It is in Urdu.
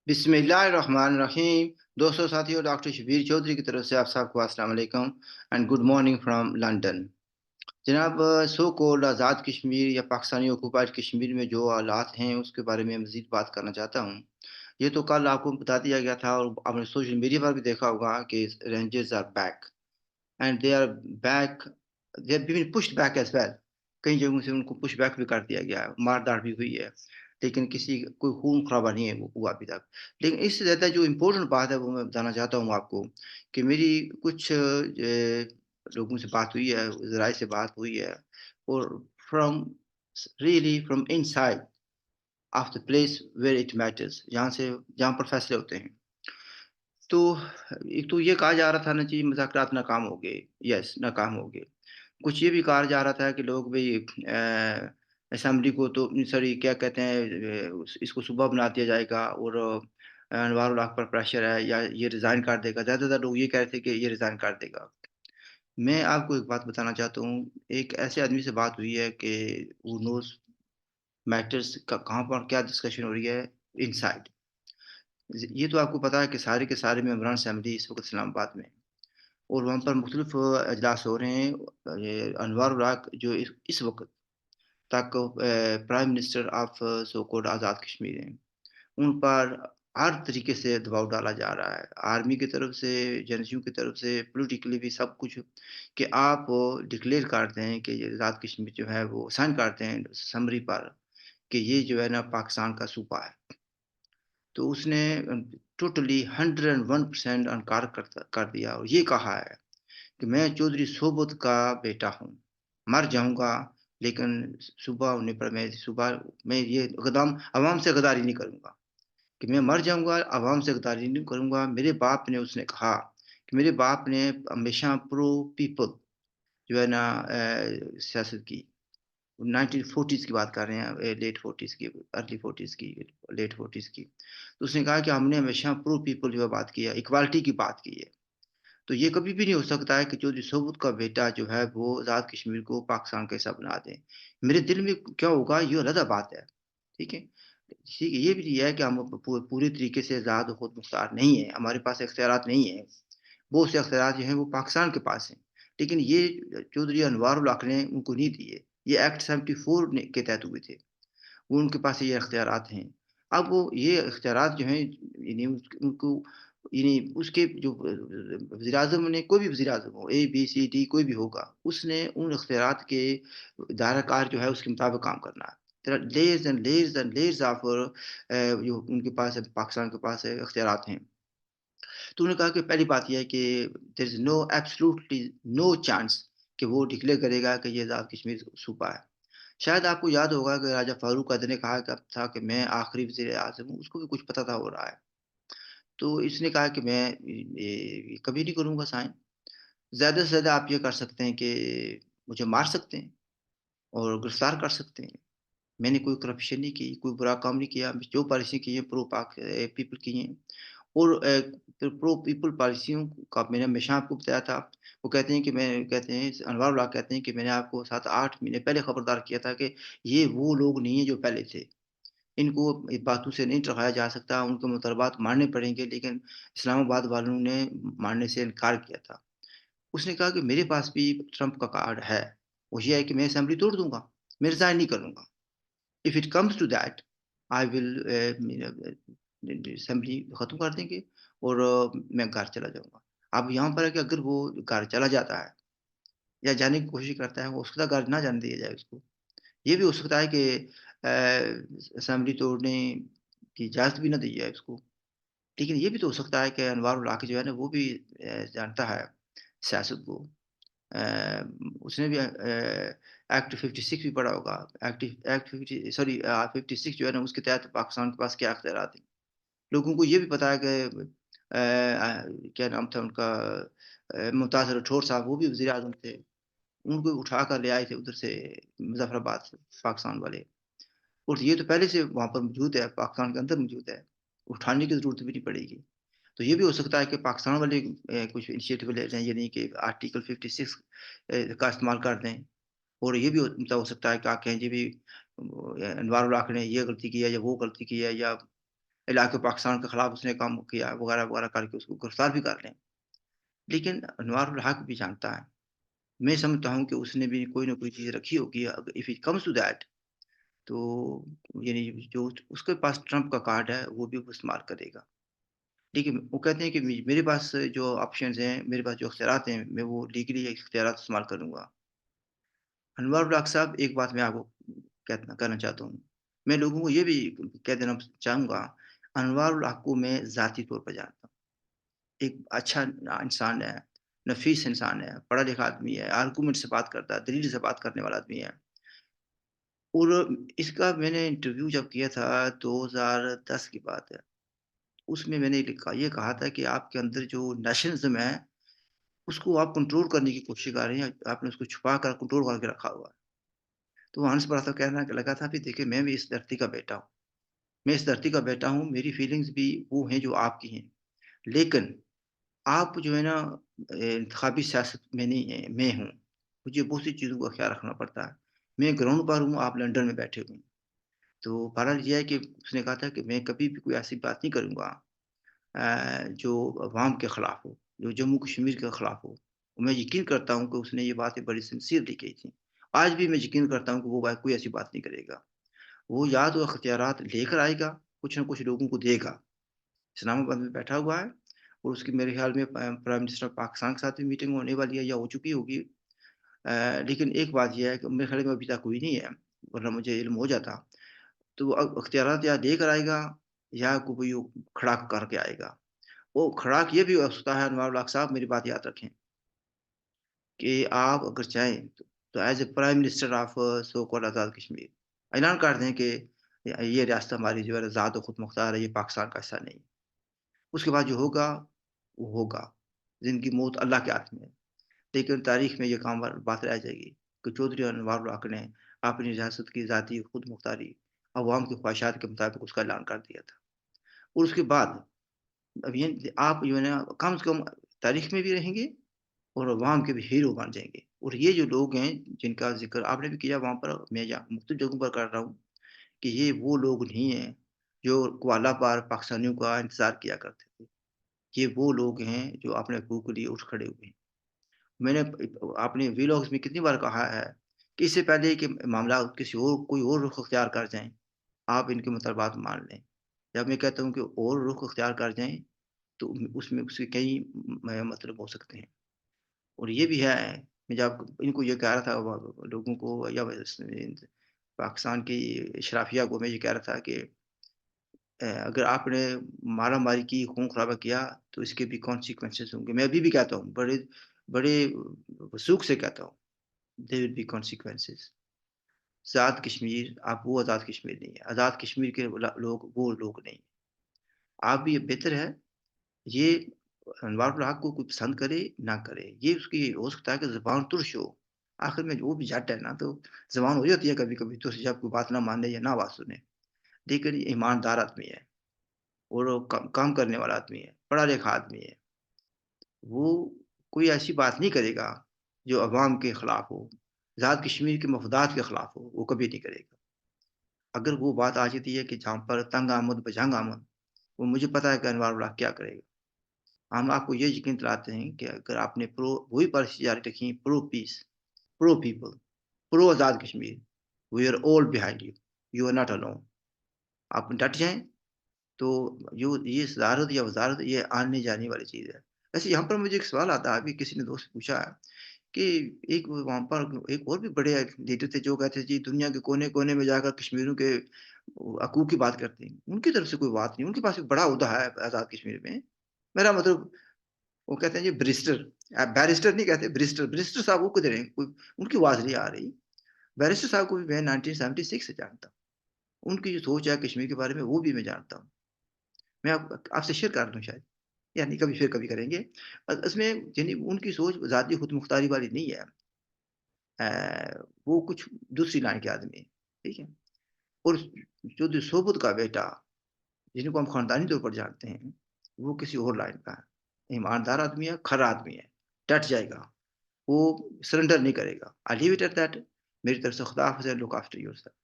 بسم اللہ الرحمن الرحیم. دوستو ساتھیو، ڈاکٹر شبیر چودھری کی طرف سے آپ سب کو السلام علیکم and good morning from London. جناب، سو کولڈ آزاد کشمیر یا پاکستانی آکوپائڈ کشمیر میں جو حالات ہیں اس کے بارے میں مزید بات کرنا چاہتا ہوں. یہ تو کل آپ کو بتا دیا گیا تھا، اور آپ نے سوشل میڈیا پر بھی دیکھا ہوگا کہ rangers are back and they are back. They are been pushed back as well. کئی جگہوں سے ان کو پش بیک بھی کر دیا گیا ہے، مار داڑ بھی ہوئی ہے، لیکن کسی کوئی خون خرابہ نہیں ہے ہوا ابھی تک. لیکن اس سے زیادہ جو امپورٹنٹ بات ہے وہ میں بتانا چاہتا ہوں آپ کو کہ میری کچھ لوگوں سے بات ہوئی ہے، ذرائع سے بات ہوئی ہے، اور from really from inside of the place where it matters, جہاں پر فیصلے ہوتے ہیں. تو ایک تو یہ کہا جا رہا تھا نا جی مذاکرات ناکام ہو گئے. یس، ناکام ہو گئے. کچھ یہ بھی کہا جا رہا تھا کہ لوگ بھئی اسمبلی کو تو سوری کیا کہتے ہیں اس کو صوبہ بنا دیا جائے گا، اور انوار الحق پر پریشر ہے یا یہ ریزائن کر دے گا. زیادہ تر لوگ یہ کہہ رہے تھے کہ یہ ریزائن کر دے گا. میں آپ کو ایک بات بتانا چاہتا ہوں. ایک ایسے آدمی سے بات ہوئی ہے کہ وہ نوز میٹرز کا کہاں پر کیا ڈسکشن ہو رہی ہے ان سائڈ. یہ تو آپ کو پتا ہے کہ سارے ممبران اسمبلی اس وقت اسلام آباد میں ہیں، اور وہاں پر مختلف اجلاس ہو رہے ہیں. یہ انوار الحق جو اس وقت تک prime minister of so called Azad Kashmir ہیں، ان پر ہر طریقے سے دباؤ ڈالا جا رہا ہے، آرمی کی طرف سے، ایجنسیوں کی طرف سے، پولیٹیکلی بھی سب کچھ، کہ آپ ڈکلیئر کرتے ہیں کہ یہ آزاد کشمیر جو ہے وہ سائن کرتے ہیں سمری پر کہ یہ جو ہے نا پاکستان کا صوبہ ہے. تو اس نے ٹوٹلی 101% انکار کر دیا اور یہ کہا ہے کہ میں چودھری صوبت کا بیٹا ہوں، مر جاؤں گا لیکن صبح ہونے پر میں یہ عوام سے غداری نہیں کروں گا. کہ میں مر جاؤں گا، عوام سے غداری نہیں کروں گا. میرے باپ نے اس نے کہا کہ میرے باپ نے ہمیشہ پرو پیپل جو ہے نا سیاست کی. 1940s کی بات کر رہے ہیں، لیٹ 40s کی، ارلی 40s کی، لیٹ 40s کی. تو اس نے کہا کہ ہم نے ہمیشہ پرو پیپل جو ہے بات کی ہے، ایکوالٹی کی بات کی ہے. تو یہ کبھی بھی نہیں ہو سکتا ہے کہ چودھری صوبت کا بیٹا جو ہے وہ آزاد کشمیر کو پاکستان کا حصہ بنا دیں. میرے دل میں کیا ہوگا یہ علیحدہ بات ہے. ٹھیک ہے. ٹھیک ہے، یہ بھی ہے کہ ہم پوری طریقے سے آزاد و خود مختار نہیں ہیں، ہمارے پاس اختیارات نہیں ہیں. بہت سے اختیارات جو ہیں وہ پاکستان کے پاس ہیں، لیکن یہ چودھری انوار الحق نے ان کو نہیں دیے. یہ ایکٹ 74 کے تحت ہوئے تھے، وہ ان کے پاس یہ اختیارات ہیں. اب وہ یہ اختیارات جو ہیں یعنی ان کو یعنی اس کے جو وزیر اعظم نے، کوئی بھی وزیر اعظم ہو، اے بی سی ڈی کوئی بھی ہوگا، اس نے ان اختیارات کے دائرہ کار جو ہے اس کے مطابق کام کرنا ہے. Layers and layers and layers of جو ان کے پاس پاکستان کے پاس اختیارات ہیں. تو انہوں نے کہا کہ پہلی بات یہ ہے کہ دیر از نو ایبسلوٹلی نو چانس کہ وہ ڈکلیئر کرے گا کہ یہ آزاد کشمیر صوبہ ہے. شاید آپ کو یاد ہوگا کہ راجہ فاروق قادری نے کہا تھا کہ میں آخری وزیر اعظم ہوں. اس کو بھی کچھ پتہ تھا ہو رہا ہے، تو اس نے کہا کہ میں کبھی نہیں کروں گا سائن. زیادہ سے زیادہ آپ یہ کر سکتے ہیں کہ مجھے مار سکتے ہیں اور گرفتار کر سکتے ہیں. میں نے کوئی کرپشن نہیں کی، کوئی برا کام نہیں کیا. جو پالیسی کی ہے پرو پاک پیپل کی ہیں، اور پرو پیپل پالیسیوں کا میں نے ہمیشہ آپ کو بتایا تھا. وہ کہتے ہیں کہ انوار الحق کہتے ہیں کہ میں نے آپ کو 7-8 مہینے پہلے خبردار کیا تھا کہ یہ وہ لوگ نہیں ہیں جو پہلے تھے. ان کو باتوں سے نہیں ٹرکایا جا سکتا، ان کے مطالبات ماننے پڑیں گے، لیکن اسلام آباد والوں نے ماننے سے انکار کیا تھا. اس نے کہا کہ میرے پاس بھی ٹرمپ کا کارڈ ہے، وہ یہ ہے کہ میں اسمبلی توڑ دوں گا، میں ریزائن نہیں کروں گا. if it comes to that I will assembly ختم کر دیں گے اور میں گھر چلا جاؤں گا. اب یہاں پر ہے کہ اگر وہ گھر چلا جاتا ہے یا جانے کی کوشش کرتا ہے، وہ اس کا گھر نہ جانے دیا جائے اس کو. یہ بھی ہو سکتا ہے کہ اسمبلی توڑنے کی اجازت بھی نہ دی جائے اس کو. لیکن یہ بھی تو ہو سکتا ہے کہ انوار الحق جو ہے نا وہ بھی جانتا ہے سیاست کو. اس نے بھی ایکٹ 56 بھی پڑھا ہوگا. ایکٹ 56 جو ہے نا اس کے تحت پاکستان کے پاس کیا اختیارات ہیں. لوگوں کو یہ بھی پتا ہے کہ کیا نام تھا ان کا، ممتاز راٹھور صاحب، وہ بھی وزیر اعظم تھے. ان کو اٹھا کر لے آئے تھے ادھر سے مظفر آباد سے پاکستان والے، اور یہ تو پہلے سے وہاں پر موجود ہے، پاکستان کے اندر موجود ہے، اٹھانے کی ضرورت بھی نہیں پڑے گی. تو یہ بھی ہو سکتا ہے کہ پاکستان والے کچھ انیشیٹو لے لیں، یعنی کہ آرٹیکل 56 کا استعمال کر دیں. اور یہ بھی ہو سکتا ہے کہ آپ کہیں جی بھی انوار الحق نے یہ غلطی کی ہے یا وہ غلطی کی ہے، یا علاقے پاکستان کے خلاف اس نے کام کیا وغیرہ وغیرہ کر کے اس کو گرفتار بھی کر لیں. لیکن انوار الحق بھی جانتا ہے، میں سمجھتا ہوں کہ اس نے بھی کوئی نہ کوئی چیز رکھی ہوگی if it comes to that. تو یعنی جو اس کے پاس ٹرمپ کا کارڈ ہے وہ بھی وہ استعمال کرے گا. لیکن وہ کہتے ہیں کہ میرے پاس جو آپشنز ہیں، میرے پاس جو اختیارات ہیں، میں وہ لیگلی اختیارات استعمال کروں گا. انوار الحق صاحب، ایک بات میں آپ کو کہنا چاہتا ہوں. میں لوگوں کو یہ بھی کہہ دینا چاہوں گا، انوار الحق کو میں ذاتی طور پر جانتا ہوں. ایک اچھا انسان ہے، نفیس انسان ہے، پڑھا لکھا آدمی ہے، آرگومنٹ سے بات کرتا ہے، دلیل سے بات کرنے والا آدمی ہے. اور اس کا میں نے انٹرویو جب کیا تھا 2010 کی بات ہے، اس میں نے یہ کہا تھا کہ آپ کے اندر جو نیشنلزم ہے، اس کو آپ کنٹرول کرنے کی کوشش کر رہے ہیں، آپ نے اس کو چھپا کر کنٹرول کر کے رکھا ہوا ہے. تو ہنس پڑا تھا، کہنا لگا تھا کہ دیکھیں میں بھی اس دھرتی کا بیٹا ہوں، میں اس دھرتی کا بیٹا ہوں، میری فیلنگز بھی وہ ہیں جو آپ کی ہیں. لیکن آپ جو ہے نا انتخابی سیاست میں نہیں ہیں، میں ہوں. مجھے بہت سی چیزوں کا خیال رکھنا پڑتا ہے. میں گراؤنڈ پر ہوں، آپ لندن میں بیٹھے ہوئے ہیں. تو بہرحال یہ ہے کہ اس نے کہا تھا کہ میں کبھی بھی کوئی ایسی بات نہیں کروں گا جو عوام کے خلاف ہو، جو جموں کشمیر کے خلاف ہو. میں یقین کرتا ہوں کہ اس نے یہ باتیں بڑی سنسیئرلی کہی تھیں. آج بھی میں یقین کرتا ہوں کہ وہ کوئی ایسی بات نہیں کرے گا. وہ یا تو اختیارات لے کر آئے گا، کچھ نہ کچھ لوگوں کو دے گا. اسلام آباد میں بیٹھا ہوا ہے، اور اس کی میرے خیال میں پرائم منسٹر پاکستان کے ساتھ بھی میٹنگ ہونے والی ہے یا ہو چکی ہوگی. لیکن ایک بات یہ ہے کہ میرے خیال میں ابھی تک ہوئی نہیں ہے، ورنہ مجھے علم ہو جاتا. تو وہ اختیارات یا لے کر آئے گا یا کوئی کھڑا کر کے آئے گا. وہ کھڑاک یہ بھی ہو سکتا ہے انوار الحق صاحب، میری بات یاد رکھیں کہ آپ اگر چاہیں تو as a prime minister of so call Azad Kashmir اعلان کر دیں کہ یہ ریاست ہماری جو ہے ذات و خود مختار ہے، یہ پاکستان کا حصہ نہیں. اس کے بعد جو ہوگا وہ ہوگا. زندگی موت اللہ کے ہاتھ میں ہے. لیکن تاریخ میں یہ کام بات رہ جائے گی کہ چودھری انوار الحق نے اپنی ریاست کی ذاتی خود مختاری عوام کی خواہشات کے مطابق اس کا اعلان کر دیا تھا. اور اس کے بعد اب یہ آپ جو ہے نا کم سے کم تاریخ میں بھی رہیں گے اور عوام کے بھی ہیرو بن جائیں گے. اور یہ جو لوگ ہیں جن کا ذکر آپ نے بھی کیا وہاں پر، میں مختلف جگہوں پر کر رہا ہوں، کہ یہ وہ لوگ نہیں ہیں جو کوالا پر پاکستانیوں کا انتظار کیا کرتے تھے. یہ وہ لوگ ہیں جو اپنے حقوق کے لیے اٹھ کھڑے ہوئے ہیں. میں نے اپنے ویلاگز میں کتنی بار کہا ہے کہ اس سے پہلے کہ معاملات کسی اور کوئی اور رخ اختیار کر جائیں، آپ ان کے مطالبات مان لیں. جب میں کہتا ہوں کہ اور رخ اختیار کر جائیں تو اس میں اس کے کئی مطلب ہو سکتے ہیں. اور یہ بھی ہے، میں جب ان کو یہ کہہ رہا تھا لوگوں کو یا پاکستان کی اشرافیہ کو میں یہ کہہ رہا تھا کہ اگر آپ نے مارا ماری کی، خون خرابہ کیا تو اس کے بھی کانسیکوینسز ہوں گے. میں ابھی بھی کہتا ہوں، بڑے بڑے وثوق سے کہتا ہوں، there will be consequences. Azad Kashmir آپ وہ آزاد کشمیر نہیں ہے، آزاد کشمیر کے لوگ وہ لوگ نہیں. آپ بھی بہتر ہے یہ انوار الحق کو کوئی پسند کرے نہ کرے، یہ اس کی ہو سکتا ہے کہ زبان ترش ہو. آخر میں وہ بھی جٹ ہے نا، تو زبان ہو جاتی ہے کبھی کبھی تو جب کوئی بات نہ مانے یا نہ بات سنے. لیکن یہ ایماندار آدمی ہے اور کام کرنے والا آدمی ہے، پڑھا لکھا آدمی ہے. وہ کوئی ایسی بات نہیں کرے گا جو عوام کے خلاف ہو، آزاد کشمیر کے مفادات کے خلاف ہو، وہ کبھی نہیں کرے گا. اگر وہ بات آ جاتی ہے کہ جہاں پر تنگ آمد بجنگ آمد، وہ مجھے پتا ہے کہ انوار الحق کیا کرے گا. ہم آپ کو یہ یقین دلاتے ہیں کہ اگر آپ نے وہی پالیسی جاری رکھی، pro peace, pro people, pro Azad Kashmir, we are all behind you, you are not alone. آپ ڈٹ جائیں تو یہ صدارت یا وزارت یہ آنے جانے والی چیز ہے. ویسے یہاں پر مجھے ایک سوال آتا ہے، ابھی کسی نے دوست پوچھا ہے کہ ایک وہاں پر ایک اور بھی بڑے لیڈر تھے جو کہتے جی دنیا کے کونے کونے میں جا کر کشمیریوں کے حقوق کی بات کرتے ہیں. ان کی طرف سے کوئی بات نہیں، ان کے پاس ایک بڑا عہدہ ہے آزاد کشمیر میں. میرا مطلب وہ کہتے ہیں جی بریسٹر، بیرسٹر نہیں کہتے، بریسٹر. بریسٹر صاحب وہ کدھر ہیں؟ ان کی آواز نہیں آ رہی. بیرسٹر صاحب کو بھی میں 1976 سے جانتا ہوں. ان کی جو سوچ ہے کشمیر کے بارے میں وہ بھی میں جانتا ہوں. میں آپ سے شیئر کر دوں شاید، یعنی کبھی پھر کبھی کریں گے. اس میں یعنی ان کی سوچ ذاتی خود مختاری والی نہیں ہے. وہ کچھ دوسری لائن کے آدمی ہیں، ٹھیک ہے. اور جو صوبت کا بیٹا جن کو ہم خاندانی طور پر جانتے ہیں، وہ کسی اور لائن کا ہے. ایماندار آدمی ہے، کھرا آدمی ہے، ڈٹ جائے گا، وہ سرنڈر نہیں کرے گا. I leave it at that. میری طرف سے خدا حافظ. Look after your self.